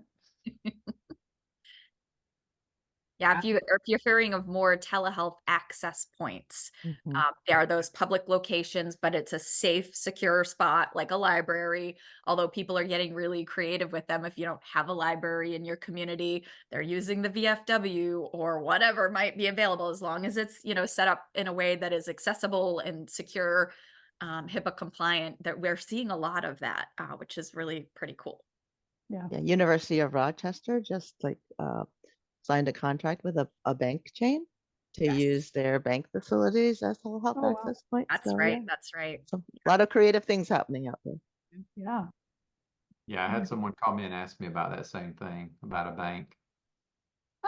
Yeah, if you're hearing of more telehealth access points, Mhm. there are those public locations, but it's a safe, secure spot like a library. Although people are getting really creative with them. If you don't have a library in your community, they're using the VFW or whatever might be available, as long as it's, you know, set up in a way that is accessible and secure, HIPAA compliant. That we're seeing a lot of that, which is really pretty cool. Yeah. Yeah, University of Rochester just like signed a contract with a bank chain to Yes. use their bank facilities as telehealth Oh, wow. access points. That's So, right. yeah, That's right. so a lot of creative things happening out there. Yeah. Yeah, I had someone call me and ask me about that same thing, about a bank.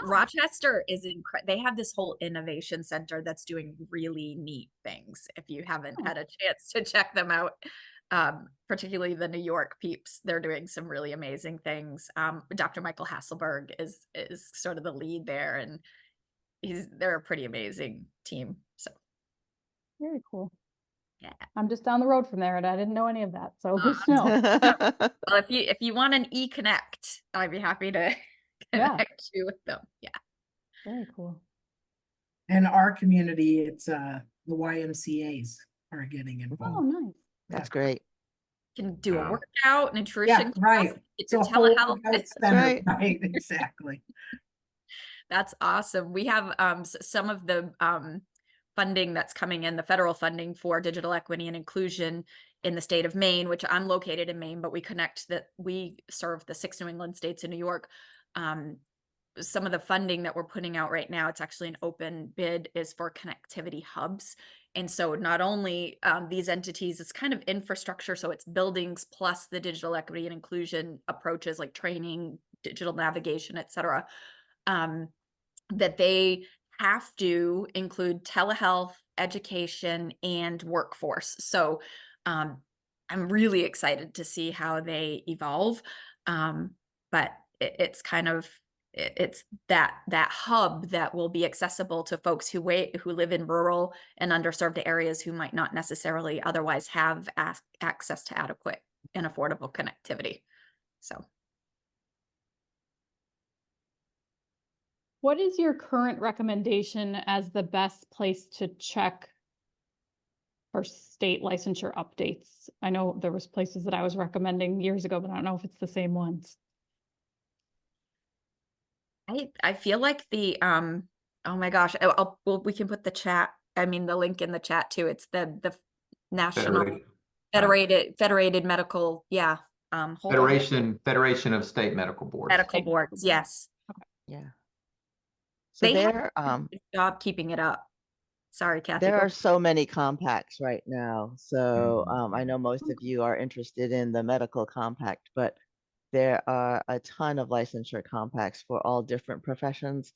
Oh, Rochester is they have this whole innovation center that's doing really neat things. If you haven't Oh. had a chance to check them out, particularly the New York peeps, they're doing some really amazing things. Dr. Michael Hasselberg is sort of the lead there, and they're a pretty amazing team. So very cool. yeah. I'm just down the road from there, and I didn't know any of that. So good to know. Well, if you want an e-connect, I'd be happy to connect you with them. Yeah. Very cool. In our community, it's the YMCAs are getting Oh, involved. nice. That's great. Can do a Yeah. workout, nutrition class, Right. get So to telehealth. That's right. Right, exactly. That's awesome. We have some of the funding that's coming in, the federal funding for digital equity and inclusion in the state of Maine, which I'm located in Maine, but we serve the 6 New England states and New York. Some of the funding that we're putting out right now, it's actually an open bid, is for connectivity hubs. And so not only these entities, it's kind of infrastructure, so it's buildings plus the digital equity and inclusion approaches like training, digital navigation, et cetera, that they have to include telehealth, education, and workforce. So I'm really excited to see how they evolve. But it's kind of, it's that hub that will be accessible to folks who live in rural and underserved areas who might not necessarily otherwise have access to adequate and affordable connectivity. So What is your current recommendation as the best place to check for state licensure updates? I know there was places that I was recommending years ago, but I don't know if it's the same ones. I feel like the oh my gosh, we can put the link in the chat too. It's the national federated medical, yeah. Hold on. Federation of State Medical Boards. Medical boards, yes. Yeah. So They have there, a good job keeping it up. Sorry, Kathy. there go are so many compacts right now. So I know most Okay. of you are interested in the medical compact, but there are a ton of licensure compacts for all different professions.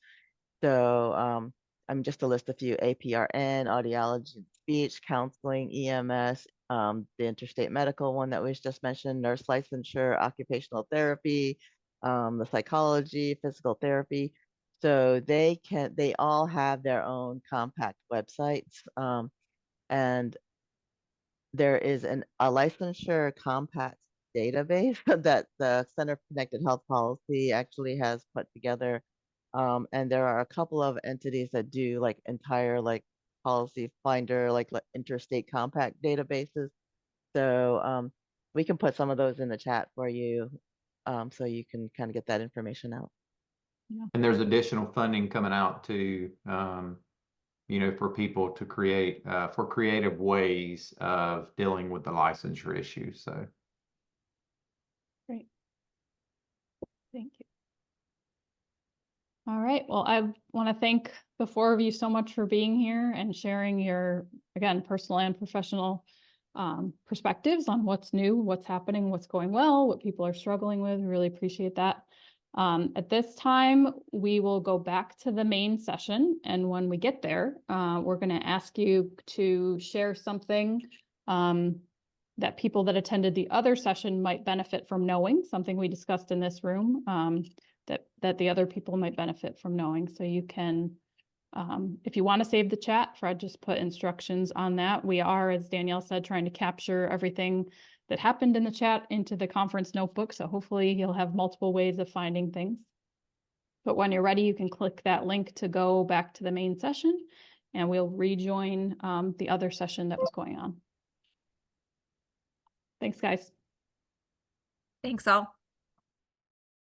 So I'm just to list a few: APRN, audiology and speech, counseling, EMS, the interstate medical one that was just mentioned, nurse licensure, occupational therapy, the psychology, physical therapy. So they all have their own compact websites. And there is a licensure compact database that the Center for Connected Health Policy actually has put together. And there are a couple of entities that do like entire like policy finder, like interstate compact databases. So We can put some of those in the chat for you, so you can kind of get that information out. And there's additional funding coming out to, you know, for people to create, for creative ways of dealing with the licensure issue. So. Great. Thank you. All right. Well, I want to thank the four of you so much for being here and sharing your, again, personal and professional perspectives on what's new, what's happening, what's going well, what people are struggling with. Really appreciate that. At this time, we will go back to the main session. And when we get there, we're going to ask you to share something that people that attended the other session might benefit from knowing, something we discussed in this room that the other people might benefit from knowing. So you can, if you want to save the chat, Fred just put instructions on that. We are, as Danielle said, trying to capture everything that happened in the chat into the conference notebook. So hopefully you'll have multiple ways of finding things. But when you're ready, you can click that link to go back to the main session, and we'll rejoin the other session that was going on. Thanks, guys. Thanks all.